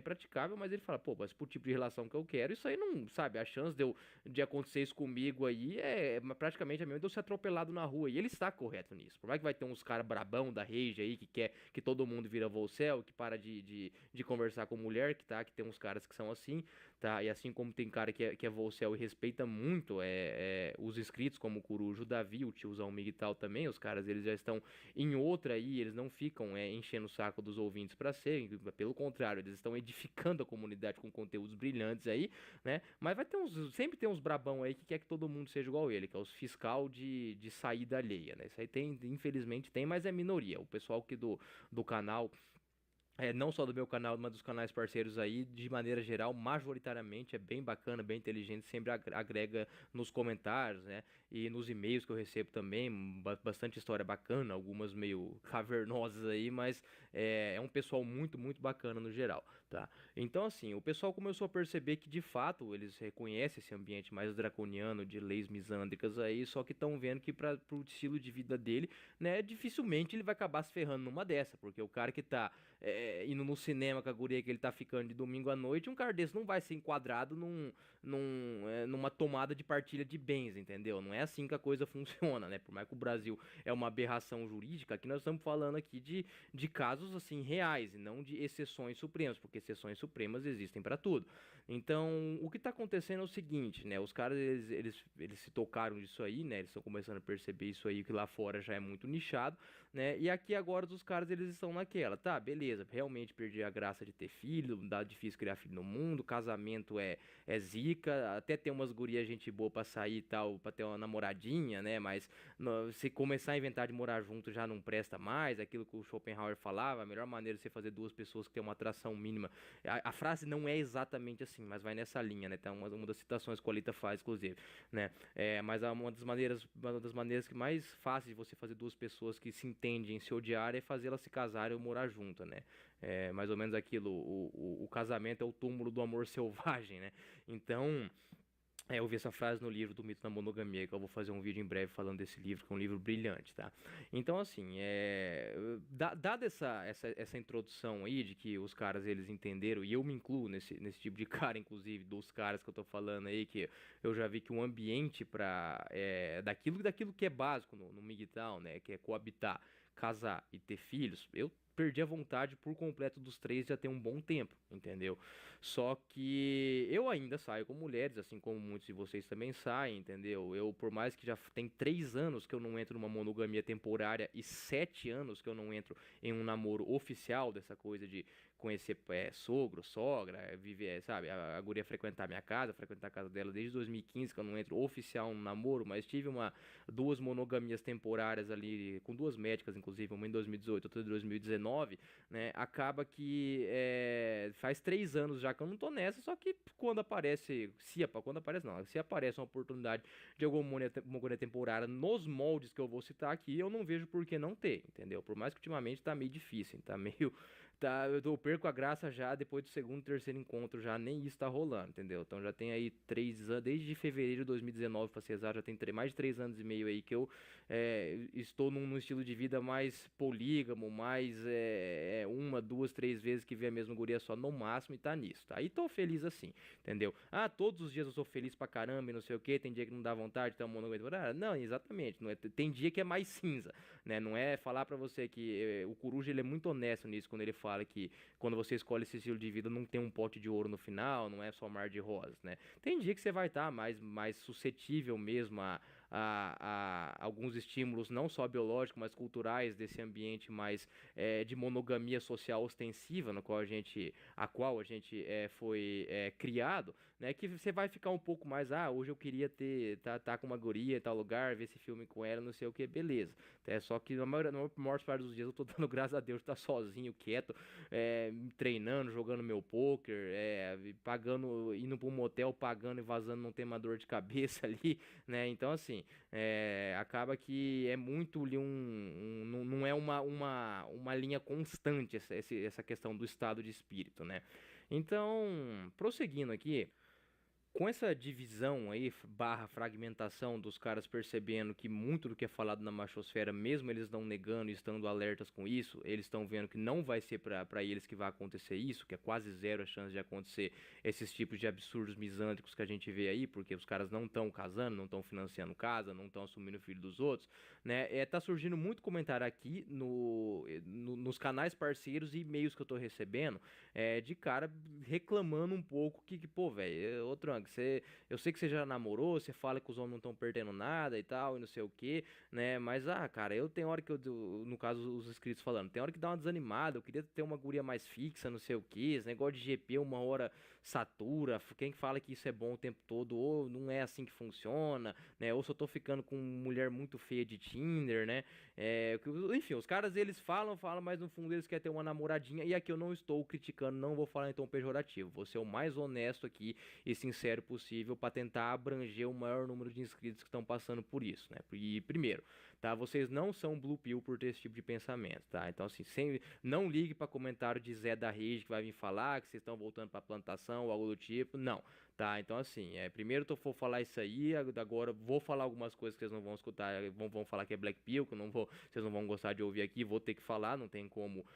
praticável, mas ele fala, pô, mas pro tipo de relação que eu quero, isso aí não, sabe, a chance de acontecer isso comigo aí é praticamente a mesma de eu ser atropelado na rua, e ele está correto nisso, por mais que vai ter uns caras brabão da rage aí, que quer que todo mundo vira Volcel, que para de conversar com mulher, que tem uns caras que são assim, tá, e assim como tem cara que é Volcel e respeita muito os inscritos, como o Corujo, o Davi, o tiozão Mig e tal também, os caras, eles já estão em outra aí, eles não ficam enchendo o saco dos ouvintes pra ser, pelo contrário, eles estão edificando a comunidade com conteúdos brilhantes aí, né? Mas sempre tem uns brabão aí que quer que todo mundo seja igual ele, que é os fiscal de saída alheia, né? Isso aí tem, infelizmente tem, mas é minoria. O pessoal que do canal não só do meu canal, mas dos canais parceiros aí, de maneira geral, majoritariamente é bem bacana, bem inteligente, sempre agrega nos comentários, né? E nos e-mails que eu recebo também, bastante história bacana, algumas meio cavernosas aí, mas é um pessoal muito, muito bacana no geral, tá? Então, assim, o pessoal começou a perceber que de fato eles reconhecem esse ambiente mais draconiano de leis misândricas aí, só que estão vendo que para o estilo de vida dele, né, dificilmente ele vai acabar se ferrando numa dessa, porque o cara que tá indo no cinema com a guria que ele tá ficando de domingo à noite, um cara desse não vai ser enquadrado numa tomada de partilha de bens, entendeu? Não é assim que a coisa funciona, né? Por mais que o Brasil é uma aberração jurídica, aqui nós estamos falando aqui de casos, assim, reais, e não de exceções supremas, porque exceções supremas existem para tudo. Então, o que tá acontecendo é o seguinte, né? Os caras, eles se tocaram disso aí, né? Eles estão começando a perceber isso aí, que lá fora já é muito nichado, né? E aqui agora os caras, eles estão naquela, tá, beleza, realmente perdi a graça de ter filho, dá difícil criar filho no mundo, casamento é zica, até tem umas gurias gente boa pra sair e tal, pra ter uma namoradinha, né? Mas se começar a inventar de morar junto já não presta mais, aquilo que o Schopenhauer falava, a melhor maneira de você fazer duas pessoas que têm uma atração mínima. A frase não é exatamente assim, mas vai nessa linha, né? Tem uma das citações que o Alita faz, inclusive, né? Mas uma das maneiras que mais fáceis de você fazer duas pessoas que se entendem, se odiar, é fazer elas se casarem ou morar junto, né? É mais ou menos aquilo, o casamento é o túmulo do amor selvagem, né? Então, eu vi essa frase no livro do Mito da Monogamia, que eu vou fazer um vídeo em breve falando desse livro, que é um livro brilhante, tá? Então, assim, dada essa introdução aí de que os caras, eles entenderam, e eu me incluo nesse tipo de cara, inclusive, dos caras que eu tô falando aí, que eu já vi que um ambiente daquilo que é básico no MGTOW, né, que é coabitar, casar e ter filhos, eu perdi a vontade por completo dos três já tem um bom tempo, entendeu? Só que eu ainda saio com mulheres, assim como muitos de vocês também saem, entendeu? Eu, por mais que já tem 3 anos que eu não entro numa monogamia temporária e 7 anos que eu não entro em um namoro oficial, dessa coisa de conhecer sogro, sogra, viver, sabe, a guria frequentar minha casa, frequentar a casa dela desde 2015 que eu não entro oficial no namoro, mas tive duas monogamias temporárias ali, com duas médicas, inclusive, uma em 2018, outra em 2019, né? Acaba que faz 3 anos já que eu não tô nessa, só que quando aparece não, se aparece uma oportunidade de alguma monogramia temporária nos moldes que eu vou citar aqui, eu não vejo por que não ter, entendeu? Por mais que ultimamente tá meio difícil, tá meio, eu perco a graça já depois do segundo, terceiro encontro, já nem isso tá rolando, entendeu? Então já tem aí 3 anos, desde fevereiro de 2019, pra ser exato, já tem mais de 3 anos e meio aí que eu estou num estilo de vida mais polígamo, mais uma, duas, 3 vezes que vê a mesma guria só no máximo e tá nisso, tá? Aí tô feliz assim, entendeu? Ah, todos os dias eu sou feliz pra caramba e não sei o que, tem dia que não dá vontade, tá um não, exatamente, não é, tem dia que é mais cinza, né? Não é falar pra você que o Coruja, ele é muito honesto nisso quando ele fala que quando você escolhe esse estilo de vida não tem um pote de ouro no final, não é só mar de rosas, né? Tem dia que você vai estar mais suscetível mesmo a alguns estímulos, não só biológicos, mas culturais desse ambiente mais de monogamia social ostensiva, no qual a gente foi criado, né? Que você vai ficar um pouco mais, hoje eu queria tá com uma guria em tal lugar, ver esse filme com ela, não sei o que, beleza. Só que na maior parte dos dias eu tô dando graças a Deus de estar sozinho, quieto, treinando, jogando meu poker, pagando, indo pra um motel, pagando e vazando, não tem uma dor de cabeça ali, né? Então, assim, acaba que é muito ali não é uma linha constante essa questão do estado de espírito, né? Então, prosseguindo aqui, Com essa divisão aí, barra fragmentação dos caras percebendo que muito do que é falado na machosfera, mesmo eles não negando e estando alertas com isso, eles estão vendo que não vai ser pra eles que vai acontecer isso, que é quase zero a chance de acontecer esses tipos de absurdos misândricos que a gente vê aí, porque os caras não estão casando, não estão financiando casa, não estão assumindo o filho dos outros, né? Tá surgindo muito comentário aqui nos canais parceiros e e-mails que eu tô recebendo, de cara reclamando um pouco pô, velho, ô Trunk, eu sei que você já namorou, você fala que os homens não estão perdendo nada e tal, e não sei o que, né? Mas, cara, eu tenho hora que no caso, os inscritos falando, tem hora que dá uma desanimada, eu queria ter uma guria mais fixa, não sei o que, esse negócio de GP uma hora satura, quem fala que isso é bom o tempo todo, ou não é assim que funciona, né? Ou se eu tô ficando com mulher muito feia de Tinder, né? Enfim, os caras eles falam, mas no fundo eles querem ter uma namoradinha. E aqui eu não estou criticando, não vou falar em tom pejorativo. Vou ser o mais honesto aqui e sincero possível para tentar abranger o maior número de inscritos que estão passando por isso, né? E primeiro, tá? Vocês não são blue pill por ter esse tipo de pensamento, tá? Então assim, não ligue para comentário de Zé da Rede que vai vir falar que vocês estão voltando para plantação ou algo do tipo. Não. Tá, então assim, primeiro eu vou falar isso aí, agora vou falar algumas coisas que vocês não vão escutar, vão falar que é Black Pill, que eu não vou, vocês não vão gostar de ouvir aqui, vou ter que falar, não tem como,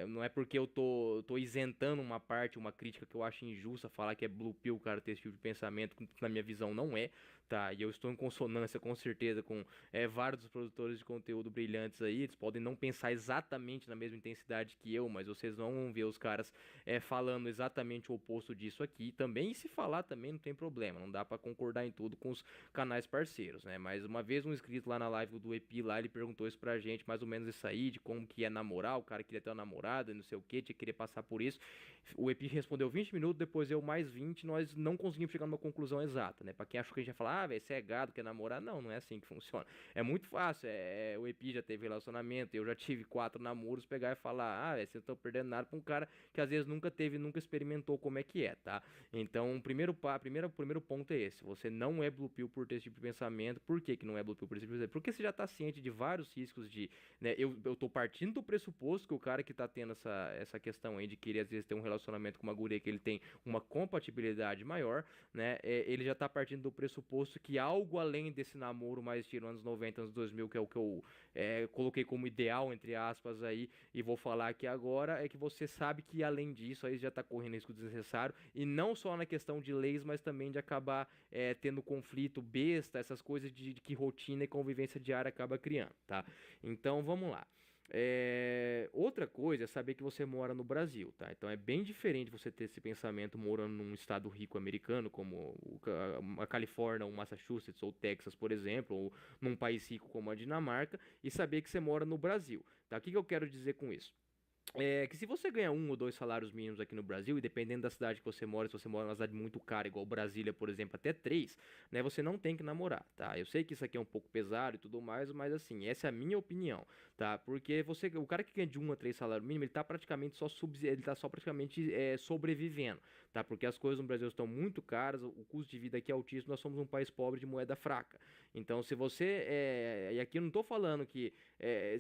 não é porque eu tô isentando uma parte, uma crítica que eu acho injusta, falar que é Blue Pill, cara, ter esse tipo de pensamento, que na minha visão não é, tá, e eu estou em consonância com certeza com vários produtores de conteúdo brilhantes aí, eles podem não pensar exatamente na mesma intensidade que eu, mas vocês vão ver os caras falando exatamente o oposto disso aqui também, e se falar também não tem problema, não dá pra concordar em tudo com os canais parceiros, né? Mas uma vez um inscrito lá na live do EP lá, ele perguntou isso pra gente, mais ou menos isso aí, de como que é namorar, o cara queria ter uma namorada, não sei o que, tinha que querer passar por isso. O EP respondeu 20 minutos, depois eu mais 20, nós não conseguimos chegar numa conclusão exata, né? Pra quem achou que a gente ia falar, velho, você é gado, quer namorar, não é assim que funciona. É muito fácil, o EP já teve relacionamento, eu já tive 4 namoros, pegar e falar, velho, vocês não estão perdendo nada pra um cara que às vezes nunca teve, nunca experimentou como é que é, tá? Então, primeiro ponto é esse. Você não é blue pill por ter esse tipo de pensamento. Por que que não é blue pill por esse tipo de pensamento? Porque você já tá ciente de vários riscos de, né, eu tô partindo do pressuposto que o cara que tá tendo essa questão aí de querer às vezes ter um relacionamento com uma guria que ele tem uma compatibilidade maior, né, ele já tá partindo do pressuposto que algo além desse namoro mais estilo anos 90, anos 2000, que é o que eu coloquei como ideal, entre aspas, aí, e vou falar aqui agora, é que você sabe que além disso, aí já tá correndo risco desnecessário, e não só na questão de leis, mas também de acabar tendo conflito besta, essas coisas de que rotina e convivência diária acaba criando, tá? Então, vamos lá. Outra coisa é saber que você mora no Brasil, tá? Então é bem diferente você ter esse pensamento morando num estado rico americano, como a Califórnia, ou Massachusetts, ou Texas, por exemplo, ou num país rico como a Dinamarca, e saber que você mora no Brasil, tá? O que eu quero dizer com isso? Que se você ganha 1 ou 2 salários mínimos aqui no Brasil, e dependendo da cidade que você mora, se você mora numa cidade muito cara, igual Brasília, por exemplo, até 3, né, você não tem que namorar, tá? Eu sei que isso aqui é um pouco pesado e tudo mais, mas assim, essa é a minha opinião, tá? Porque o cara que ganha de 1 a 3 salários mínimos, ele tá praticamente ele tá só praticamente sobrevivendo, tá? Porque as coisas no Brasil estão muito caras, o custo de vida aqui é altíssimo, nós somos um país pobre de moeda fraca. Então, se você, e aqui eu não tô falando que,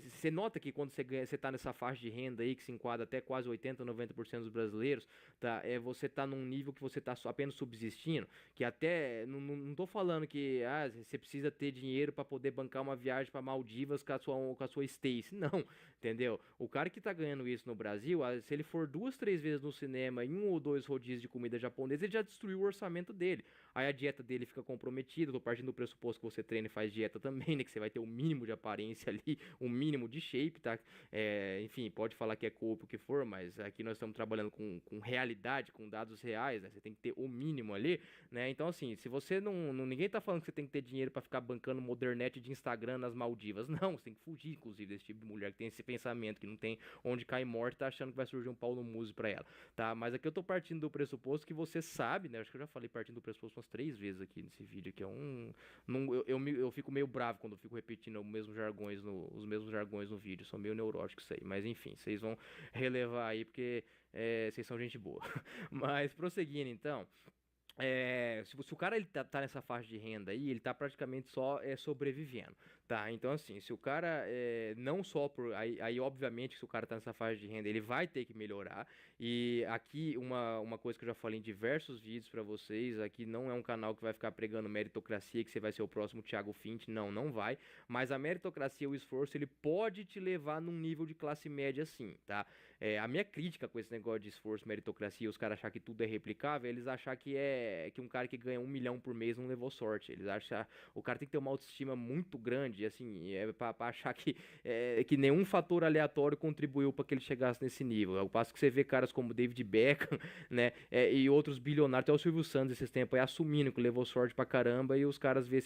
você nota que quando você tá nessa faixa de renda aí, que se enquadra até quase 80, 90% dos brasileiros, tá? Você tá num nível que você tá apenas subsistindo, que até, não tô falando que, você precisa ter dinheiro para poder bancar uma viagem para Maldivas com a sua Stacy, não, entendeu? O cara que tá ganhando isso no Brasil, se ele for 2, 3 vezes no cinema em 1 ou 2 rodízios de comida japonesa, ele já destruiu o orçamento dele. Aí a dieta dele fica comprometida, eu tô partindo do pressuposto que você treina e faz dieta também, né? Que você vai ter o mínimo de aparência ali, o mínimo de shape, tá? Enfim, pode falar que é corpo o que for, mas aqui nós estamos trabalhando com realidade, com dados reais, né? Você tem que ter o mínimo ali, né? Então, assim, se você ninguém tá falando que você tem que ter dinheiro para ficar bancando modernete de Instagram nas Maldivas. Não, você tem que fugir, inclusive, desse tipo de mulher que tem esse pensamento, que não tem onde cair morte, tá achando que vai surgir um pau no muso pra ela, tá? Mas aqui eu tô partindo do pressuposto que você sabe, né? Acho que eu já falei partindo do pressuposto umas 3 vezes aqui nesse vídeo, que é eu fico meio bravo quando eu fico repetindo os mesmos jargões no vídeo, sou meio neurótico isso aí, mas enfim, vocês vão relevar aí porque vocês são gente boa. Mas prosseguindo então, se o cara ele tá nessa faixa de renda aí, ele tá praticamente só sobrevivendo, tá? Então, assim, se o cara não só por. Aí, obviamente, se o cara tá nessa faixa de renda, ele vai ter que melhorar. E aqui, uma coisa que eu já falei em diversos vídeos pra vocês: aqui não é um canal que vai ficar pregando meritocracia, que você vai ser o próximo Thiago Fint, não, não vai. Mas a meritocracia, o esforço, ele pode te levar num nível de classe média, sim, tá? A minha crítica com esse negócio de esforço, meritocracia, os caras achar que tudo é replicável, eles achar que um cara que ganha 1 milhão por mês não levou sorte. Eles acham o cara tem que ter uma autoestima muito grande, assim, pra achar que nenhum fator aleatório contribuiu para que ele chegasse nesse nível. Ao passo que você vê caras como David Beckham, né, e outros bilionários, até o Silvio Santos esses tempos aí assumindo que levou sorte pra caramba e os caras vê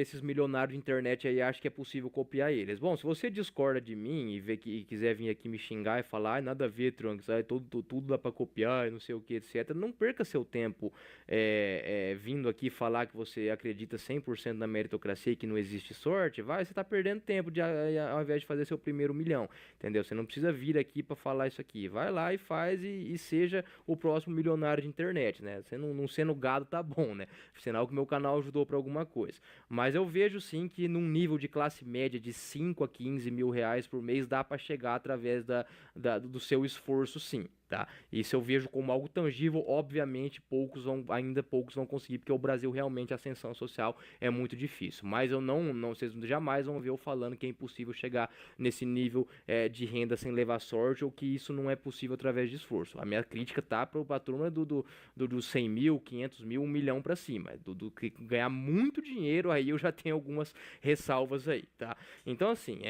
esses milionários de internet aí e acham que é possível copiar eles. Bom, se você discorda de mim e vê que e quiser vir aqui me xingar e falar, nada a ver, Trunks, tudo dá pra copiar e não sei o que, etc. Não perca seu tempo vindo aqui falar que você acredita 100% na meritocracia e que não existe sorte. Você tá perdendo tempo ao invés de fazer seu primeiro milhão, entendeu? Você não precisa vir aqui pra falar isso aqui. Vai lá e faz e seja o próximo milionário de internet, né? Você não sendo gado tá bom, né? Sinal que meu canal ajudou pra alguma coisa. Mas eu vejo sim que num nível de classe média de 5 a 15 mil reais por mês dá para chegar através do seu esforço, sim. Tá? Isso eu vejo como algo tangível. Obviamente, ainda poucos vão conseguir, porque o Brasil realmente a ascensão social é muito difícil. Mas eu vocês jamais vão ver eu falando que é impossível chegar nesse nível de renda sem levar sorte, ou que isso não é possível através de esforço. A minha crítica tá pra turma dos 100 mil, 500 mil, 1 milhão para cima. Do que ganhar muito dinheiro, aí eu já tenho algumas ressalvas aí, tá? Então, assim,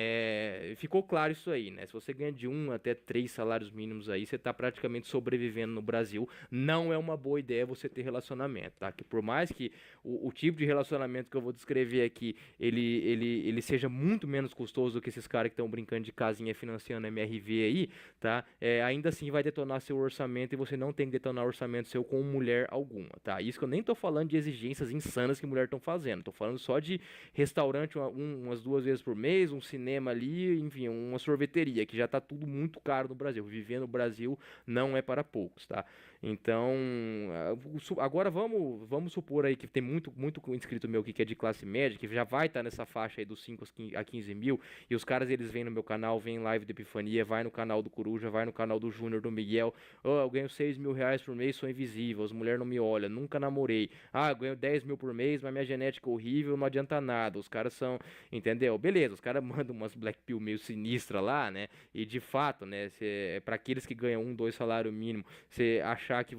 ficou claro isso aí, né? Se você ganha de 1 até 3 salários mínimos aí, você tá praticamente sobrevivendo no Brasil. Não é uma boa ideia você ter relacionamento, tá? Que por mais que o tipo de relacionamento que eu vou descrever aqui, ele seja muito menos custoso do que esses caras que estão brincando de casinha financiando MRV aí, tá? Ainda assim vai detonar seu orçamento e você não tem que detonar o orçamento seu com mulher alguma, tá? Isso que eu nem tô falando de exigências insanas que mulher estão fazendo, tô falando só de restaurante umas 2 vezes por mês, um cinema ali, enfim, uma sorveteria, que já tá tudo muito caro no Brasil. Viver no Brasil não é para poucos, tá? Então, agora vamos supor aí que tem muito inscrito meu aqui que é de classe média, que já vai estar nessa faixa aí dos 5 a 15 mil, e os caras eles vêm no meu canal, vêm em live de Epifania, vai no canal do Coruja, vai no canal do Júnior, do Miguel. Eu ganho 6 mil reais por mês, sou invisível, as mulheres não me olham, nunca namorei. Eu ganho 10 mil por mês, mas minha genética é horrível, não adianta nada. Os caras são, entendeu? Beleza, os caras mandam umas black pill meio sinistra lá, né? E de fato, né, para aqueles que ganham 1, 2 salário mínimo, você achar que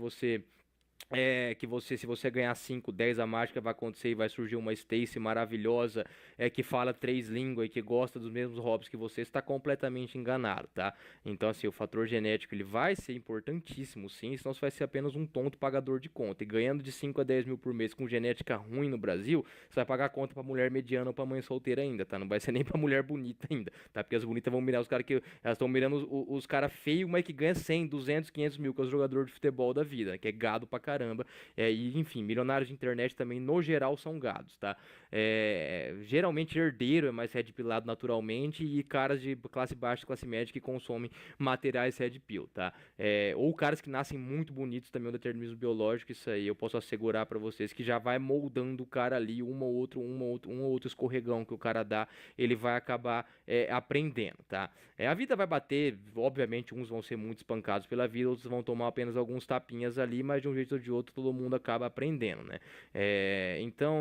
se você ganhar 5, 10 a mágica vai acontecer e vai surgir uma Stacy maravilhosa, que fala 3 línguas e que gosta dos mesmos hobbies que você, está completamente enganado, tá? Então, assim, o fator genético ele vai ser importantíssimo, sim, senão você vai ser apenas um tonto pagador de conta. E ganhando de 5 a 10 mil por mês com genética ruim no Brasil, você vai pagar conta pra mulher mediana ou pra mãe solteira ainda, tá? Não vai ser nem pra mulher bonita ainda, tá? Porque as bonitas vão mirar os caras que... Elas estão mirando os caras feios, mas que ganha 100, 200, 500 mil, que é os jogadores de futebol da vida, que é gado pra caramba. E enfim, milionários de internet também no geral são gados, tá? Geralmente herdeiro é mais red pillado naturalmente e caras de classe baixa, classe média que consomem materiais red pill, tá? Ou caras que nascem muito bonitos também, o determinismo biológico, isso aí eu posso assegurar pra vocês que já vai moldando o cara ali, um ou outro escorregão que o cara dá, ele vai acabar aprendendo, tá? A vida vai bater, obviamente uns vão ser muito espancados pela vida, outros vão tomar apenas alguns tapinhas ali, mas de um jeito ou de outro todo mundo acaba aprendendo, né? Então,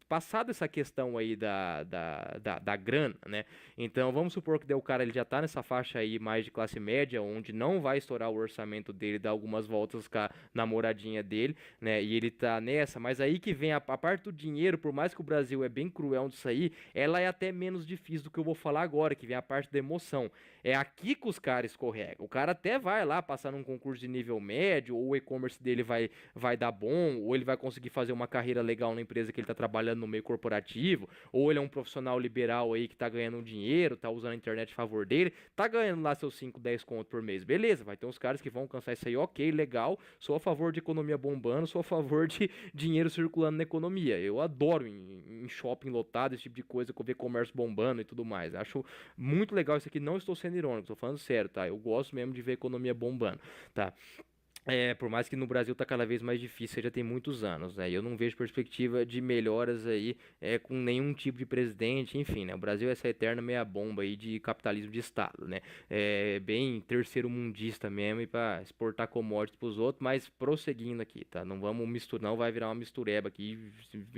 passado essa questão aí da grana, né? Então, vamos supor que o cara ele já tá nessa faixa aí mais de classe média, onde não vai estourar o orçamento dele, dar algumas voltas com a namoradinha dele, né? E ele tá nessa, mas aí que vem a parte do dinheiro, por mais que o Brasil é bem cruel disso aí, ela é até menos difícil do que eu vou falar agora, que vem a parte da emoção. É aqui que os caras escorregam. O cara até vai lá passar num concurso de nível médio, ou o e-commerce dele vai dar bom, ou ele vai conseguir fazer uma carreira legal na empresa que ele tá trabalhando no meio corporativo, ou ele é um profissional liberal aí que tá ganhando um dinheiro, tá usando a internet a favor dele, tá ganhando lá seus 5, 10 conto por mês. Beleza, vai ter uns caras que vão alcançar isso aí, ok, legal, sou a favor de economia bombando, sou a favor de dinheiro circulando na economia. Eu adoro em shopping lotado, esse tipo de coisa, ver comércio bombando e tudo mais. Acho muito legal isso aqui, não estou sendo irônico, tô falando sério, tá? Eu gosto mesmo de ver economia bombando, tá? Por mais que no Brasil tá cada vez mais difícil, já tem muitos anos, né? E eu não vejo perspectiva de melhoras aí com nenhum tipo de presidente, enfim, né? O Brasil é essa eterna meia bomba aí de capitalismo de Estado, né? É bem terceiro mundista mesmo e para exportar commodities pros outros, mas prosseguindo aqui, tá? Não vamos misturar, não vai virar uma mistureba aqui,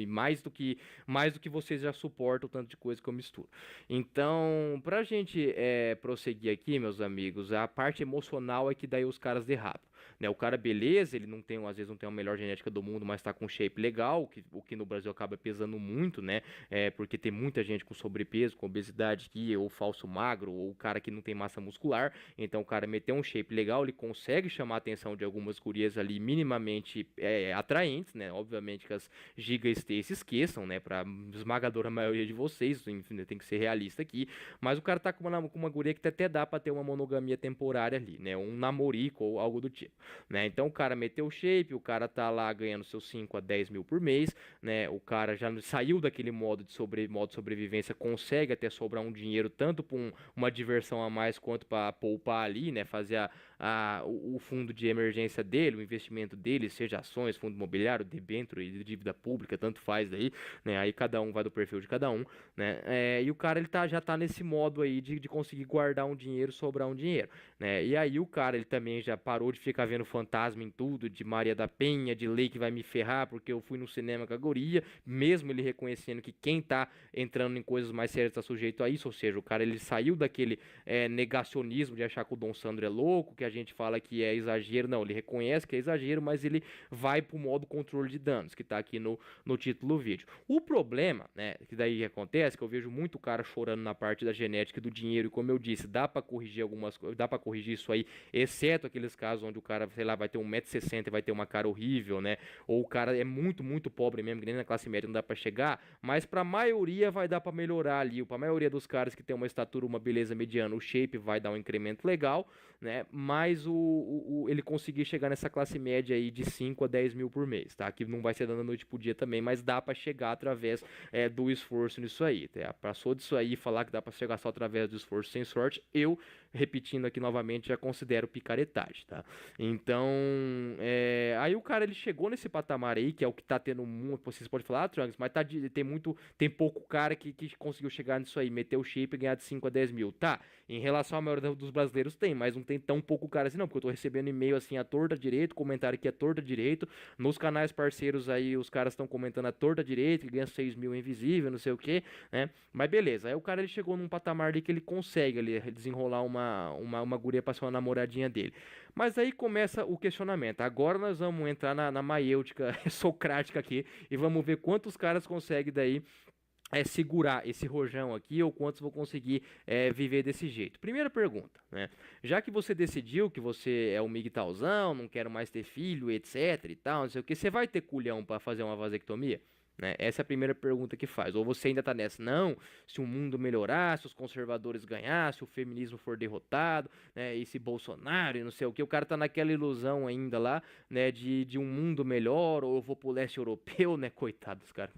mais do que vocês já suportam o tanto de coisa que eu misturo. Então, pra gente prosseguir aqui, meus amigos, a parte emocional é que daí os caras derrapam. Né, o cara, beleza, ele não tem, às vezes não tem a melhor genética do mundo, mas tá com shape legal, o que no Brasil acaba pesando muito, né? Porque tem muita gente com sobrepeso, com obesidade aqui, ou falso magro, ou o cara que não tem massa muscular. Então o cara meteu um shape legal, ele consegue chamar a atenção de algumas gurias ali minimamente atraentes, né? Obviamente que as gigas T se esqueçam, né? Pra esmagadora maioria de vocês, enfim, tem que ser realista aqui. Mas o cara tá com uma guria que até dá pra ter uma monogamia temporária ali, né? Um namorico ou algo do tipo. Né? Então o cara meteu o shape, o cara tá lá ganhando seus 5 a 10 mil por mês, né? O cara já saiu daquele modo de sobrevivência, consegue até sobrar um dinheiro tanto para uma diversão a mais quanto para poupar ali, né? Fazer o fundo de emergência dele, o investimento dele, seja ações, fundo imobiliário, debênture e dívida pública, tanto faz daí, né? Aí cada um vai do perfil de cada um, né? E o cara já tá nesse modo aí de conseguir guardar um dinheiro, sobrar um dinheiro, né? E aí o cara ele também já parou de ficar vendo fantasma em tudo, de Maria da Penha, de lei que vai me ferrar porque eu fui no cinema com a guria, mesmo ele reconhecendo que quem tá entrando em coisas mais sérias tá sujeito a isso, ou seja, o cara ele saiu daquele negacionismo de achar que o Dom Sandro é louco, que a gente fala que é exagero, não, ele reconhece que é exagero, mas ele vai pro modo controle de danos, que tá aqui no título do vídeo. O problema, né, que daí acontece, que eu vejo muito cara chorando na parte da genética e do dinheiro, e como eu disse, dá para corrigir algumas coisas, dá para corrigir isso aí, exceto aqueles casos onde o cara, sei lá, vai ter 1,60 m e vai ter uma cara horrível, né? Ou o cara é muito, muito pobre mesmo, que nem na classe média não dá para chegar, mas pra maioria vai dar para melhorar ali, pra maioria dos caras que tem uma estatura, uma beleza mediana, o shape vai dar um incremento legal, né? Mas ele conseguir chegar nessa classe média aí de 5 a 10 mil por mês, tá? Que não vai ser da noite pro dia também, mas dá para chegar através do esforço nisso aí, tá? Passou disso aí, falar que dá para chegar só através do esforço sem sorte, eu, repetindo aqui novamente, já considero picaretagem, tá? Então, aí o cara ele chegou nesse patamar aí, que é o que tá tendo muito, vocês podem falar, Trunks, mas tem pouco cara que conseguiu chegar nisso aí, meter o shape e ganhar de 5 a 10 mil, tá? Em relação à maioria dos brasileiros tem, mas não tem tão pouco cara assim não, porque eu tô recebendo e-mail assim, a torta direito, comentário que é torta direito, nos canais parceiros aí os caras estão comentando a torta direito, que ganha 6 mil invisível, não sei o que, né? Mas beleza, aí o cara ele chegou num patamar ali que ele consegue ali desenrolar uma guria pra ser uma namoradinha dele. Mas aí começa o questionamento. Agora nós vamos entrar na maiêutica socrática aqui e vamos ver quantos caras conseguem daí segurar esse rojão aqui ou quantos vão conseguir viver desse jeito. Primeira pergunta, né? Já que você decidiu que você é um migtalzão, não quero mais ter filho, etc e tal, não sei o que, você vai ter culhão para fazer uma vasectomia? Né? Essa é a primeira pergunta que faz. Ou você ainda tá nessa, não, se o mundo melhorar, se os conservadores ganhar, se o feminismo for derrotado, né, e se Bolsonaro e não sei o que, o cara tá naquela ilusão ainda lá, né, de um mundo melhor, ou eu vou pro leste europeu, né, coitado dos caras,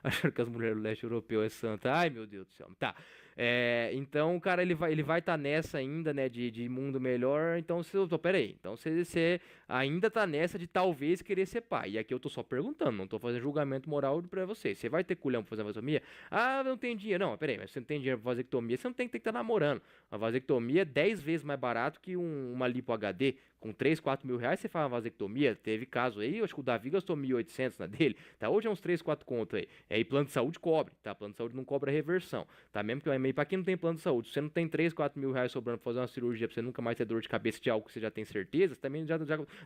achando que as mulheres do leste europeu é santa, ai meu Deus do céu, tá. Então o cara ele vai tá nessa ainda, né, de mundo melhor, então pera aí, então você ainda tá nessa de talvez querer ser pai, e aqui eu tô só perguntando, não tô fazendo julgamento moral pra você, você vai ter culhão pra fazer uma vasectomia? Ah, não tem dinheiro, não, pera aí, mas você não tem dinheiro pra vasectomia, você não tem que estar namorando, a vasectomia é 10 vezes mais barato que uma lipo HD, com 3, 4 mil reais você faz uma vasectomia, teve caso aí, eu acho que o Davi gastou 1.800 na dele, tá, hoje é uns 3, 4 conto aí, e plano de saúde cobre, tá, plano de saúde não cobra reversão, tá, mesmo que pra quem não tem plano de saúde, se você não tem 3, 4 mil reais sobrando pra fazer uma cirurgia pra você nunca mais ter dor de cabeça de algo que você já tem certeza, você também já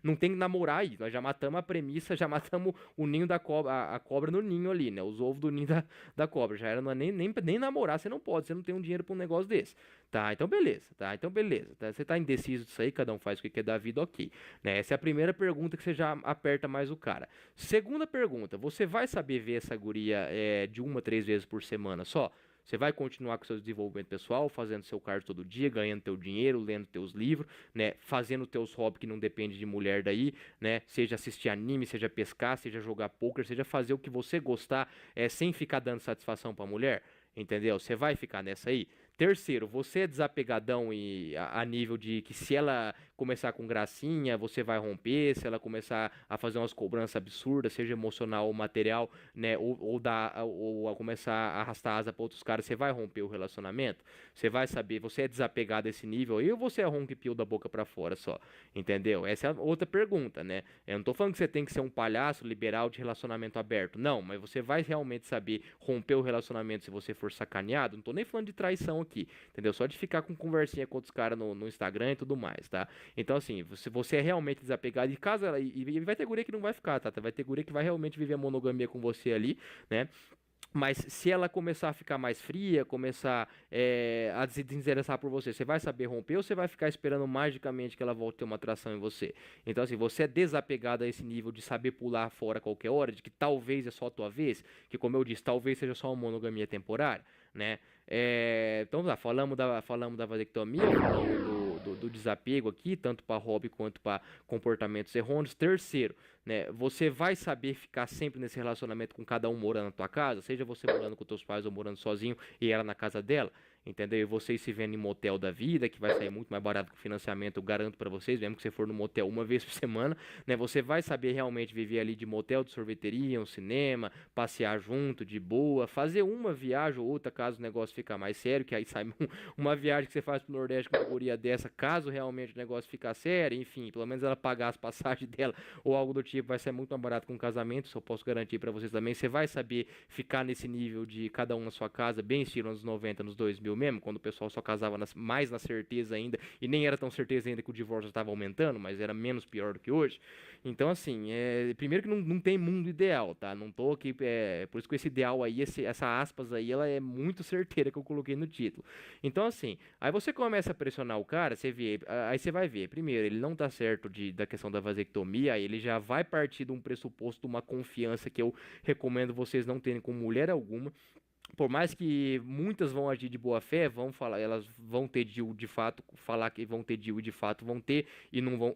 não tem que namorar aí, nós já matamos a premissa, já matamos o ninho da cobra, a cobra no ninho ali, né, os ovos do ninho da cobra, já era, não é nem namorar, você não pode, você não tem um dinheiro pra um negócio desse, tá, então beleza, tá, você tá indeciso disso aí, cada um faz o que quer da vida, ok, né, essa é a primeira pergunta que você já aperta mais o cara. Segunda pergunta, você vai saber ver essa guria de 1 a 3 vezes por semana só? Você vai continuar com seu desenvolvimento pessoal, fazendo seu cardio todo dia, ganhando teu dinheiro, lendo teus livros, né, fazendo teus hobbies que não depende de mulher daí, né, seja assistir anime, seja pescar, seja jogar poker, seja fazer o que você gostar, sem ficar dando satisfação pra mulher, entendeu? Você vai ficar nessa aí? Terceiro, você é desapegadão a nível de que se ela começar com gracinha, você vai romper. Se ela começar a fazer umas cobranças absurdas, seja emocional ou material, né? Ou a começar a arrastar asa para outros caras, você vai romper o relacionamento? Você vai saber, você é desapegado a esse nível aí ou você é ronco e pio da boca para fora só? Entendeu? Essa é a outra pergunta, né? Eu não tô falando que você tem que ser um palhaço liberal de relacionamento aberto. Não, mas você vai realmente saber romper o relacionamento se você for sacaneado? Não tô nem falando de traição aqui, entendeu? Só de ficar com conversinha com outros caras no Instagram e tudo mais, tá? Então, assim, você é realmente desapegado e caso e vai ter guria que não vai ficar, tá? Vai ter guria que vai realmente viver a monogamia com você ali, né? Mas se ela começar a ficar mais fria, começar a se desinteressar por você, você vai saber romper ou você vai ficar esperando magicamente que ela volte a ter uma atração em você? Então, assim, você é desapegado a esse nível de saber pular fora a qualquer hora, de que talvez é só a tua vez, que como eu disse, talvez seja só uma monogamia temporária, né? Então, lá, falamos da vasectomia, falamos do desapego aqui, tanto para hobby quanto para comportamentos errôneos. Terceiro, né, você vai saber ficar sempre nesse relacionamento com cada um morando na tua casa, seja você morando com teus pais ou morando sozinho e ela na casa dela, entendeu? E vocês se vendo em motel da vida, que vai sair muito mais barato que o financiamento, eu garanto pra vocês, mesmo que você for no motel uma vez por semana, né? Você vai saber realmente viver ali de motel, de sorveteria, um cinema, passear junto, de boa, fazer uma viagem ou outra, caso o negócio ficar mais sério, que aí sai uma viagem que você faz pro Nordeste com uma guria dessa, caso realmente o negócio ficar sério, enfim, pelo menos ela pagar as passagens dela ou algo do tipo, vai ser muito mais barato com um casamento, isso eu posso garantir pra vocês também. Você vai saber ficar nesse nível de cada um na sua casa, bem estilo anos 90, nos 2000 mesmo, quando o pessoal só casava mais na certeza ainda, e nem era tão certeza ainda que o divórcio estava aumentando, mas era menos pior do que hoje. Então, assim, primeiro que não tem mundo ideal, tá? Não tô aqui, por isso que esse ideal aí, essa aspas aí, ela é muito certeira que eu coloquei no título. Então, assim, aí você começa a pressionar o cara, aí você vai ver, primeiro, ele não tá certo da questão da vasectomia, aí ele já vai partir de um pressuposto, de uma confiança que eu recomendo vocês não terem com mulher alguma. Por mais que muitas vão agir de boa fé, vão falar, elas vão ter DIU de fato, falar que vão ter DIU e de fato vão ter, e não vão,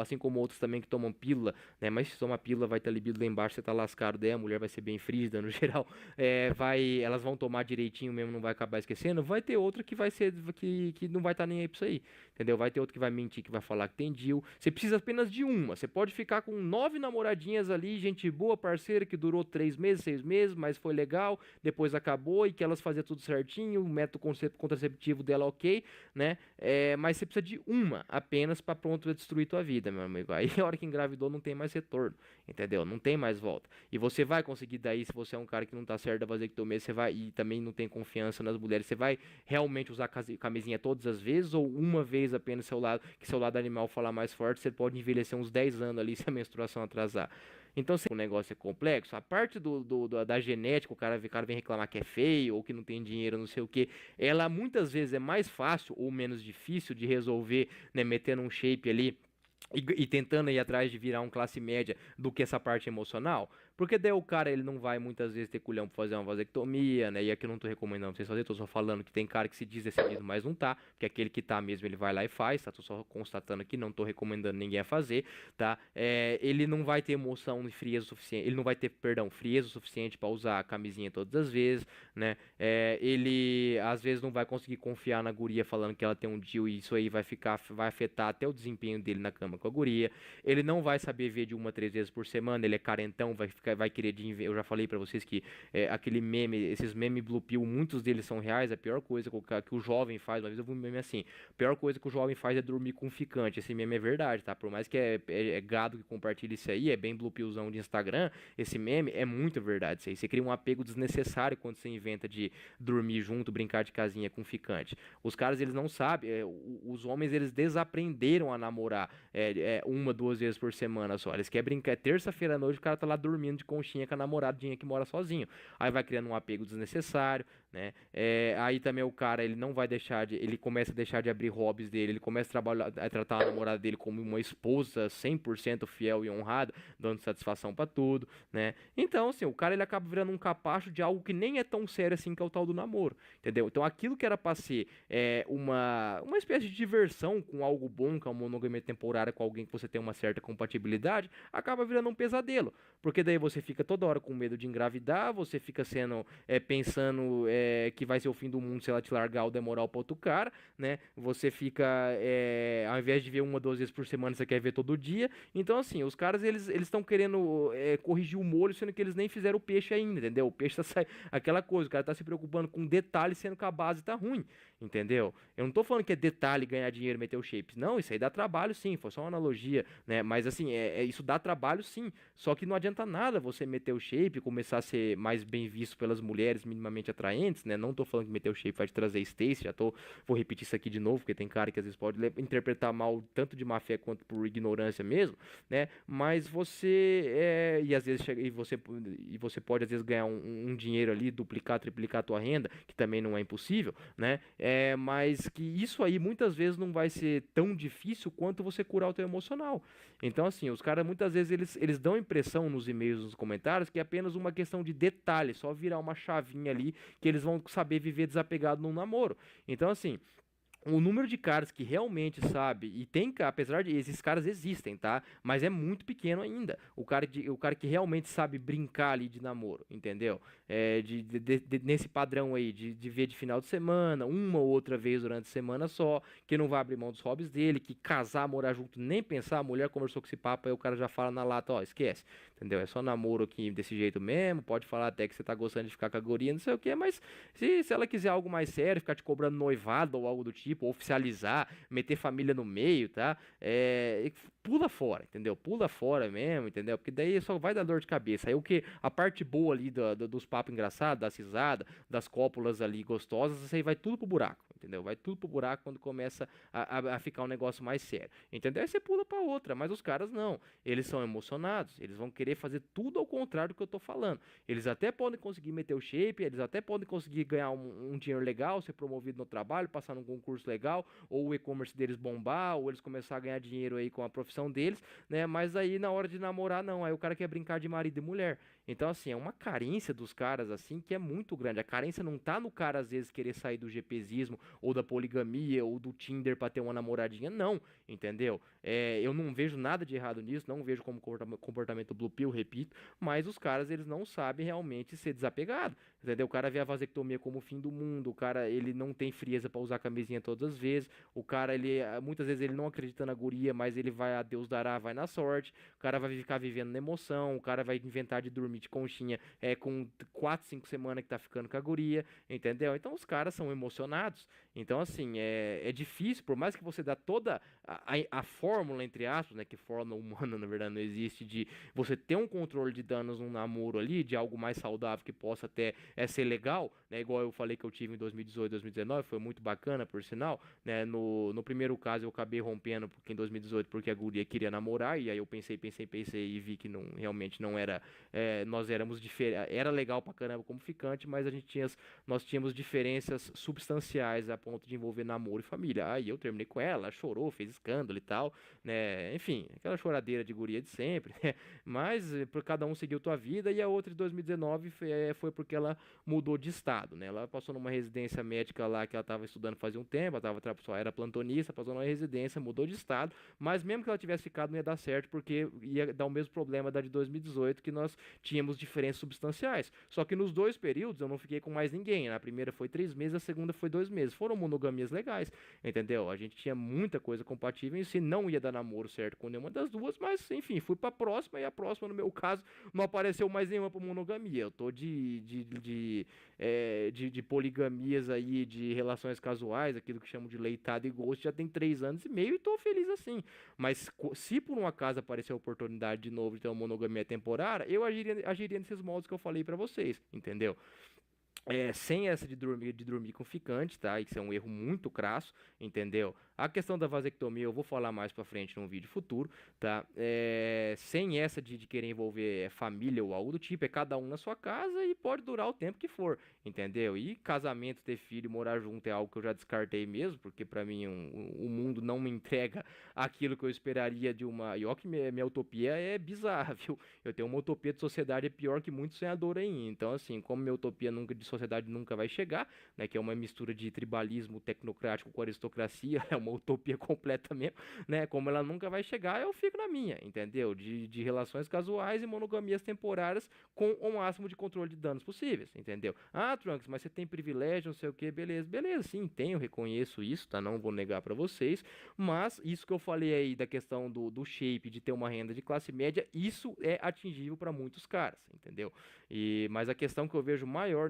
assim como outros também que tomam pílula, né? Mas se toma pílula, vai ter libido lá embaixo, você tá lascado, daí a mulher vai ser bem frígida no geral, elas vão tomar direitinho mesmo, não vai acabar esquecendo. Vai ter outra que vai ser, que não vai estar nem aí pra isso aí, entendeu? Vai ter outra que vai mentir, que vai falar que tem DIU. Você precisa apenas de uma, você pode ficar com 9 namoradinhas ali, gente boa, parceira, que durou 3 meses, 6 meses, mas foi legal, depois acabou e que elas faziam tudo certinho, o método contraceptivo dela ok, né? Mas você precisa de uma apenas para pronto destruir tua vida, meu amigo. Aí a hora que engravidou não tem mais retorno, entendeu? Não tem mais volta. E você vai conseguir daí, se você é um cara que não tá certo da vasectomia, você vai e também não tem confiança nas mulheres, você vai realmente usar camisinha todas as vezes ou uma vez apenas que seu lado animal falar mais forte, você pode envelhecer uns 10 anos ali se a menstruação atrasar. Então, se o negócio é complexo, a parte da genética, o cara vem reclamar que é feio ou que não tem dinheiro, não sei o que, ela muitas vezes é mais fácil ou menos difícil de resolver, né, metendo um shape ali e tentando ir atrás de virar um classe média do que essa parte emocional, porque daí o cara ele não vai muitas vezes ter culhão pra fazer uma vasectomia, né? E aqui eu não tô recomendando vocês fazerem, tô só falando que tem cara que se diz decidido, mas não tá, porque aquele que tá mesmo ele vai lá e faz, tá? Tô só constatando aqui, não tô recomendando ninguém a fazer, tá? Ele não vai ter emoção e frieza o suficiente, ele não vai ter, perdão, frieza o suficiente pra usar a camisinha todas as vezes, né? Ele às vezes não vai conseguir confiar na guria falando que ela tem um DIU e isso aí vai afetar até o desempenho dele na cama com a guria. Ele não vai saber ver de 1 a 3 vezes por semana, ele é carentão, vai querer eu já falei pra vocês que aquele meme, esses memes Blue Pill, muitos deles são reais, a pior coisa que o jovem faz, uma vez eu vi um meme assim, a pior coisa que o jovem faz é dormir com um ficante. Esse meme é verdade, tá? Por mais que é gado que compartilha isso aí, é bem Blue Pillzão de Instagram, esse meme é muito verdade isso aí. Você cria um apego desnecessário quando você inventa de dormir junto, brincar de casinha com ficante. Os caras, eles não sabem, os homens, eles desaprenderam a namorar 1, 2 vezes por semana só. Eles querem brincar, terça-feira à noite o cara tá lá dormindo de conchinha com a namoradinha que mora sozinho. Aí vai criando um apego desnecessário, né? Aí também o cara, ele não vai ele começa a deixar de abrir hobbies dele, ele começa a tratar a namorada dele como uma esposa 100% fiel e honrada, dando satisfação pra tudo, né? Então, assim, o cara, ele acaba virando um capacho de algo que nem é tão sério assim, que é o tal do namoro, entendeu? Então, aquilo que era pra ser uma espécie de diversão com algo bom, que é uma monogamia temporária cara com alguém que você tem uma certa compatibilidade, acaba virando um pesadelo. Porque daí você fica toda hora com medo de engravidar, você fica pensando que vai ser o fim do mundo se ela te largar ou demorar pra outro cara, né? Você fica, ao invés de ver uma, duas vezes por semana, você quer ver todo dia. Então, assim, os caras, eles estão querendo corrigir o molho, sendo que eles nem fizeram o peixe ainda, entendeu? O peixe tá saindo, aquela coisa, o cara tá se preocupando com detalhes, sendo que a base tá ruim, entendeu? Eu não tô falando que é detalhe ganhar dinheiro e meter o shape. Não, isso aí dá trabalho sim, foi só uma analogia, né? Mas assim, isso dá trabalho sim. Só que não adianta nada você meter o shape, começar a ser mais bem visto pelas mulheres minimamente atraentes, né? Não tô falando que meter o shape vai te trazer Stacy, vou repetir isso aqui de novo, porque tem cara que às vezes pode interpretar mal tanto de má fé quanto por ignorância mesmo, né? Mas e às vezes você pode às vezes ganhar um dinheiro ali, duplicar, triplicar a tua renda, que também não é impossível, né? Mas que isso aí muitas vezes não vai ser tão difícil quanto você curar o teu emocional. Então, assim, os caras muitas vezes eles dão a impressão nos e-mails, nos comentários, que é apenas uma questão de detalhe, só virar uma chavinha ali que eles vão saber viver desapegado num namoro. Então, assim, o número de caras que realmente sabe, e tem, apesar de esses caras existem, tá? Mas é muito pequeno ainda. O cara que realmente sabe brincar ali de namoro, entendeu? Nesse padrão aí, de ver de final de semana, uma ou outra vez durante a semana só, que não vai abrir mão dos hobbies dele, que casar, morar junto, nem pensar, a mulher conversou com esse papo, aí o cara já fala na lata, ó, esquece, entendeu? É só namoro aqui desse jeito mesmo, pode falar até que você tá gostando de ficar com a guria, não sei o que, mas se ela quiser algo mais sério, ficar te cobrando noivado ou algo do tipo, oficializar, meter família no meio, tá? Pula fora, entendeu? Pula fora mesmo, entendeu? Porque daí só vai dar dor de cabeça. Aí a parte boa ali dos papos engraçados, das risadas, das cópulas ali gostosas, isso aí vai tudo pro buraco, entendeu? Vai tudo pro buraco quando começa a ficar um negócio mais sério, entendeu? Aí você pula pra outra, mas os caras não. Eles são emocionados, eles vão querer fazer tudo ao contrário do que eu tô falando. Eles até podem conseguir meter o shape, eles até podem conseguir ganhar um dinheiro legal, ser promovido no trabalho, passar num concurso legal, ou o e-commerce deles bombar, ou eles começar a ganhar dinheiro aí com a profissão deles, né? Mas aí na hora de namorar, não. Aí o cara quer brincar de marido e mulher. Então, assim, é uma carência dos caras, assim, que é muito grande. A carência não tá no cara, às vezes, querer sair do GPzismo, ou da poligamia, ou do Tinder pra ter uma namoradinha, não, entendeu? Eu não vejo nada de errado nisso, não vejo como comportamento blue pill, repito, mas os caras, eles não sabem realmente ser desapegado, entendeu? O cara vê a vasectomia como o fim do mundo, o cara, ele não tem frieza pra usar camisinha todas as vezes, o cara, muitas vezes ele não acredita na guria, mas ele vai, a Deus dará, vai na sorte, o cara vai ficar vivendo na emoção, o cara vai inventar de dormir de conchinha com 4, 5 semanas que tá ficando com a guria, entendeu? Então os caras são emocionados. Então, assim, é difícil, por mais que você dá toda a fórmula, entre aspas, né? Que fórmula humana, na verdade, não existe, de você ter um controle de danos num namoro ali, de algo mais saudável que possa até ser legal, né? Igual eu falei que eu tive em 2018, 2019, foi muito bacana, por sinal, né? No primeiro caso eu acabei rompendo porque em 2018 porque a guria queria namorar, e aí eu pensei e vi que realmente não era, nós éramos diferentes, era legal pra caramba como ficante, mas nós tínhamos diferenças substanciais a ponto de envolver namoro e família. Aí eu terminei com ela chorou, fez escândalo e tal, né? Enfim, aquela choradeira de guria de sempre, né? Mas por cada um seguiu tua vida, e a outra de 2019 foi porque ela mudou de estado, né? Ela passou numa residência médica lá que ela estava estudando fazia um tempo, só era plantonista, passou numa residência, mudou de estado, mas mesmo que ela tivesse ficado não ia dar certo, porque ia dar o mesmo problema da de 2018, que nós tínhamos diferenças substanciais. Só que nos dois períodos eu não fiquei com mais ninguém. A primeira foi 3 meses, a segunda foi 2 meses. Foram monogamias legais, entendeu? A gente tinha muita coisa compatível, e se não ia dar namoro certo com nenhuma das duas, mas enfim, fui pra próxima, e a próxima, no meu caso, não apareceu mais nenhuma pra monogamia. Eu tô de poligamias aí, de relações casuais, aquilo que chamam de leitado e ghost, já tem 3 anos e meio, e tô feliz assim. Mas se por um acaso aparecer a oportunidade de novo de ter uma monogamia temporária, eu agiria nesses moldes que eu falei pra vocês, entendeu? Sem essa de dormir com ficante, tá? Isso é um erro muito crasso, entendeu? A questão da vasectomia eu vou falar mais pra frente num vídeo futuro, tá? Sem essa de querer envolver família ou algo do tipo, é cada um na sua casa e pode durar o tempo que for, entendeu? E casamento, ter filho, morar junto é algo que eu já descartei mesmo, porque pra mim o mundo não me entrega aquilo que eu esperaria de uma. E ó, que minha utopia é bizarra, viu? Eu tenho uma utopia de sociedade pior que muito sonhador aí. Então, assim, como minha utopia de sociedade nunca vai chegar, né? Que é uma mistura de tribalismo tecnocrático com aristocracia, é uma uma utopia completa mesmo, né? Como ela nunca vai chegar, eu fico na minha, entendeu? De relações casuais e monogamias temporárias com o máximo de controle de danos possíveis, entendeu? Ah, Trunks, mas você tem privilégio, não sei o que, beleza, beleza, sim, tenho, reconheço isso, tá? Não vou negar pra vocês, mas isso que eu falei aí da questão do shape, de ter uma renda de classe média, isso é atingível pra muitos caras, entendeu? Mas a questão que eu vejo maior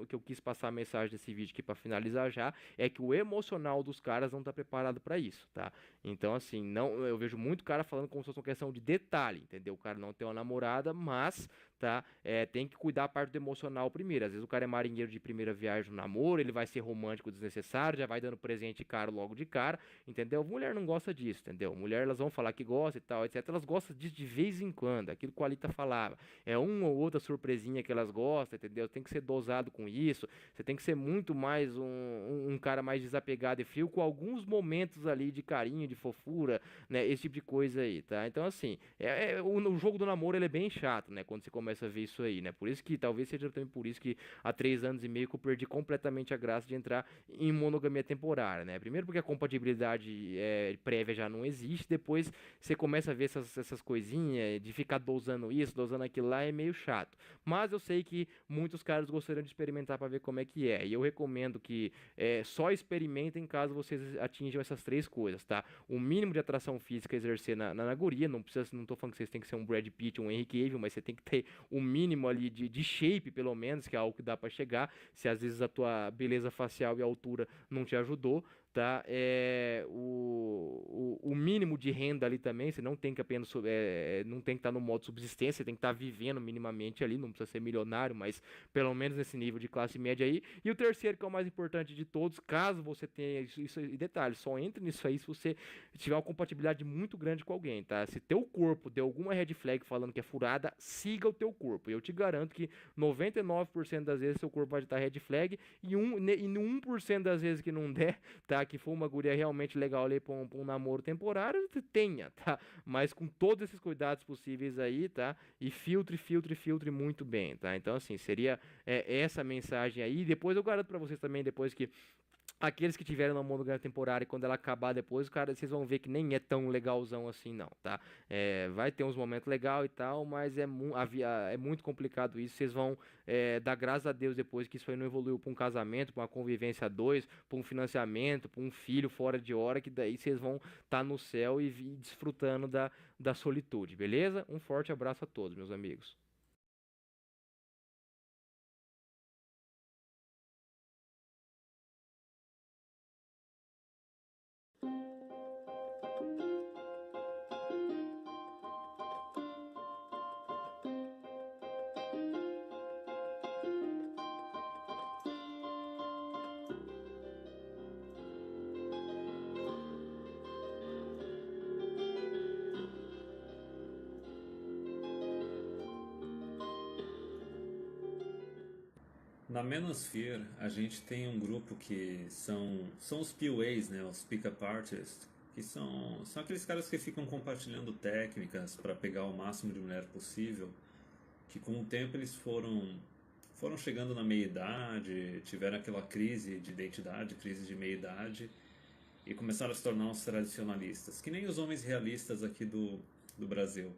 que eu quis passar a mensagem desse vídeo aqui pra finalizar já, é que o emocional dos caras não tá preparado pra isso, tá? Então, assim, não, eu vejo muito cara falando como se fosse uma questão de detalhe, entendeu? O cara não tem uma namorada, mas, tá, tem que cuidar a parte do emocional primeiro. Às vezes o cara é marinheiro de primeira viagem no namoro, ele vai ser romântico desnecessário, já vai dando presente caro logo de cara, entendeu? Mulher não gosta disso, entendeu? Mulher, elas vão falar que gosta e tal, etc. Elas gostam disso de vez em quando, aquilo que o Alita falava. É uma ou outra surpresinha que elas gostam, entendeu? Tem que ser dosado com isso, você tem que ser muito mais um cara mais desapegado e frio, com alguns momentos ali de carinho, de fofura, né? Esse tipo de coisa aí, tá? Então, assim, o jogo do namoro ele é bem chato, né? Quando você começa a ver isso aí, né? Por isso que, talvez seja também por isso que há 3 anos e meio que eu perdi completamente a graça de entrar em monogamia temporária, né? Primeiro porque a compatibilidade prévia já não existe, depois você começa a ver essas coisinhas de ficar dosando isso, dosando aquilo lá, é meio chato. Mas eu sei que muitos caras gostariam de experimentar para ver como é que é. E eu recomendo que só experimentem caso vocês atinjam essas 3 coisas, tá? O mínimo de atração física exercer na guria, não tô falando que vocês têm que ser um Brad Pitt, um Henry Cavill, mas você tem que ter o mínimo ali de shape, pelo menos, que é algo que dá para chegar, se às vezes a tua beleza facial e altura não te ajudou, tá? O mínimo de renda ali também, você não tem que apenas não tem que estar no modo subsistência, você tem que estar vivendo minimamente ali, não precisa ser milionário, mas pelo menos nesse nível de classe média aí. E o terceiro, que é o mais importante de todos, caso você tenha isso e detalhe, só entre nisso aí se você tiver uma compatibilidade muito grande com alguém, tá? Se teu corpo deu alguma red flag falando que é furada, siga o teu corpo. Eu te garanto que 99% das vezes seu corpo vai estar red flag e no 1% das vezes que não der, tá? Que for uma guria realmente legal ali pra um namoro temporário, tenha, tá? Mas com todos esses cuidados possíveis aí, tá? E filtre muito bem, tá? Então, assim, seria essa mensagem aí. Depois eu garanto pra vocês também, depois que aqueles que tiveram na monogamia temporária, quando ela acabar depois, cara, vocês vão ver que nem é tão legalzão assim, não, tá? Vai ter uns momentos legais e tal, mas é muito complicado isso. Vocês vão dar graças a Deus depois que isso aí não evoluiu pra um casamento, pra uma convivência a dois, pra um financiamento, pra um filho fora de hora, que daí vocês vão estar no céu e desfrutando da solitude, beleza? Um forte abraço a todos, meus amigos. Na Manosphere, a gente tem um grupo que são os PUAs, né, os Pickup Artists, que são aqueles caras que ficam compartilhando técnicas para pegar o máximo de mulher possível, que com o tempo eles foram chegando na meia-idade, tiveram aquela crise de identidade, crise de meia-idade, e começaram a se tornar uns tradicionalistas, que nem os homens realistas aqui do Brasil.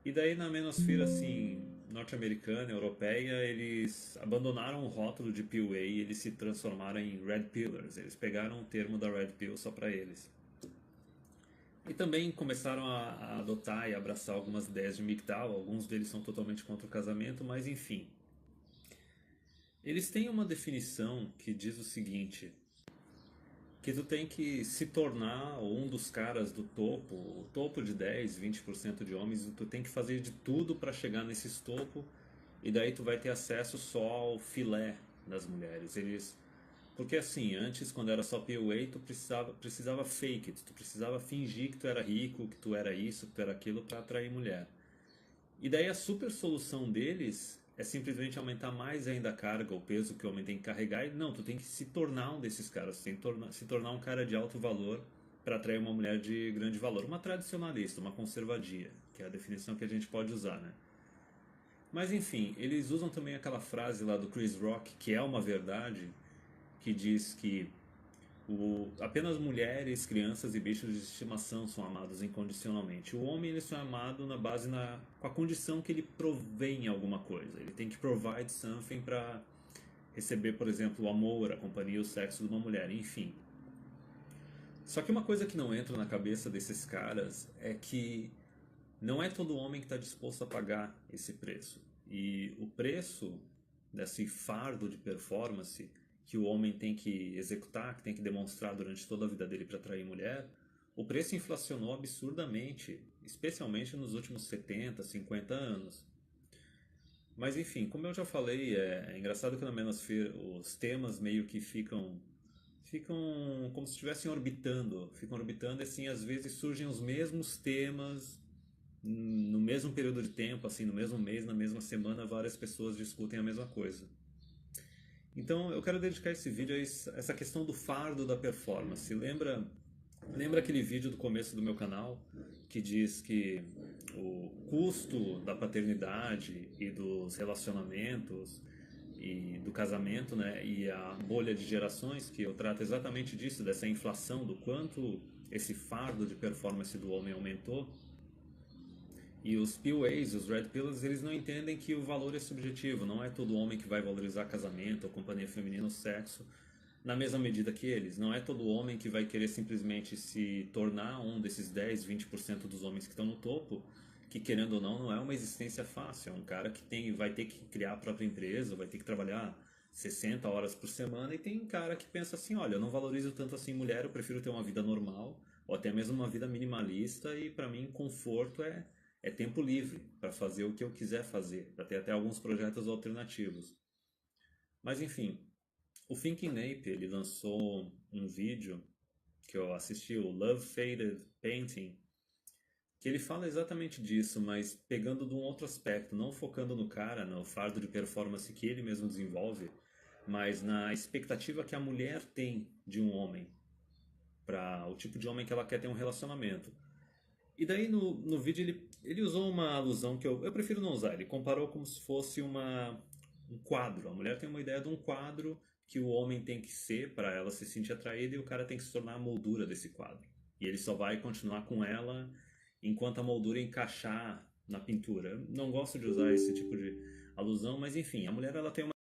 E daí na menosfera assim, norte-americana, europeia, eles abandonaram o rótulo de PUA e eles se transformaram em Red Pillars. Eles pegaram o termo da Red Pill só para eles. E também começaram a adotar e abraçar algumas ideias de MGTOW, alguns deles são totalmente contra o casamento, mas enfim. Eles têm uma definição que diz o seguinte: que tu tem que se tornar um dos caras do topo, o topo de 10, 20% de homens, tu tem que fazer de tudo para chegar nesse topo e daí tu vai ter acesso só ao filé das mulheres. Porque assim, antes quando era só PUA, tu precisava fake it, tu precisava fingir que tu era rico, que tu era isso, que tu era aquilo para atrair mulher. E daí a super solução deles é simplesmente aumentar mais ainda a carga, o peso que o homem tem que carregar. E não, tu tem que se tornar um desses caras, tu tem que se tornar um cara de alto valor para atrair uma mulher de grande valor. Uma tradicionalista, uma conservadia, que é a definição que a gente pode usar, né? Mas enfim, eles usam também aquela frase lá do Chris Rock, que é uma verdade, que diz que Apenas mulheres, crianças e bichos de estimação são amados incondicionalmente. O homem ele só é amado com a condição que ele provém alguma coisa. Ele tem que provide something para receber, por exemplo, o amor, a companhia, o sexo de uma mulher, enfim. Só que uma coisa que não entra na cabeça desses caras é que não é todo homem que está disposto a pagar esse preço. E o preço desse fardo de performance que o homem tem que executar, que tem que demonstrar durante toda a vida dele para atrair mulher, o preço inflacionou absurdamente, especialmente nos últimos 70, 50 anos. Mas enfim, como eu já falei, é engraçado que na Manosphere os temas meio que ficam como se estivessem orbitando, ficam orbitando e assim, às vezes surgem os mesmos temas no mesmo período de tempo, assim, no mesmo mês, na mesma semana, várias pessoas discutem a mesma coisa. Então, eu quero dedicar esse vídeo a essa questão do fardo da performance. Lembra aquele vídeo do começo do meu canal que diz que o custo da paternidade e dos relacionamentos e do casamento, né, e a bolha de gerações, que eu trato exatamente disso, dessa inflação, do quanto esse fardo de performance do homem aumentou. E os PUAs, os Red Pillars, eles não entendem que o valor é subjetivo, não é todo homem que vai valorizar casamento ou companhia feminina ou sexo na mesma medida que eles. Não é todo homem que vai querer simplesmente se tornar um desses 10, 20% dos homens que estão no topo, que querendo ou não é uma existência fácil. É um cara que vai ter que criar a própria empresa, vai ter que trabalhar 60 horas por semana, e tem cara que pensa assim, olha, eu não valorizo tanto assim mulher, eu prefiro ter uma vida normal, ou até mesmo uma vida minimalista, e para mim conforto é tempo livre para fazer o que eu quiser fazer, para ter até alguns projetos alternativos. Mas enfim, o Thinking Ape, ele lançou um vídeo que eu assisti, o Love Faded Painting, que ele fala exatamente disso, mas pegando de um outro aspecto, não focando no cara, no fardo de performance que ele mesmo desenvolve, mas na expectativa que a mulher tem de um homem, para o tipo de homem que ela quer ter um relacionamento. E daí no vídeo ele usou uma alusão que eu prefiro não usar. Ele comparou como se fosse um quadro. A mulher tem uma ideia de um quadro que o homem tem que ser para ela se sentir atraída, e o cara tem que se tornar a moldura desse quadro. E ele só vai continuar com ela enquanto a moldura encaixar na pintura. Eu não gosto de usar esse tipo de alusão, mas enfim, a mulher ela tem uma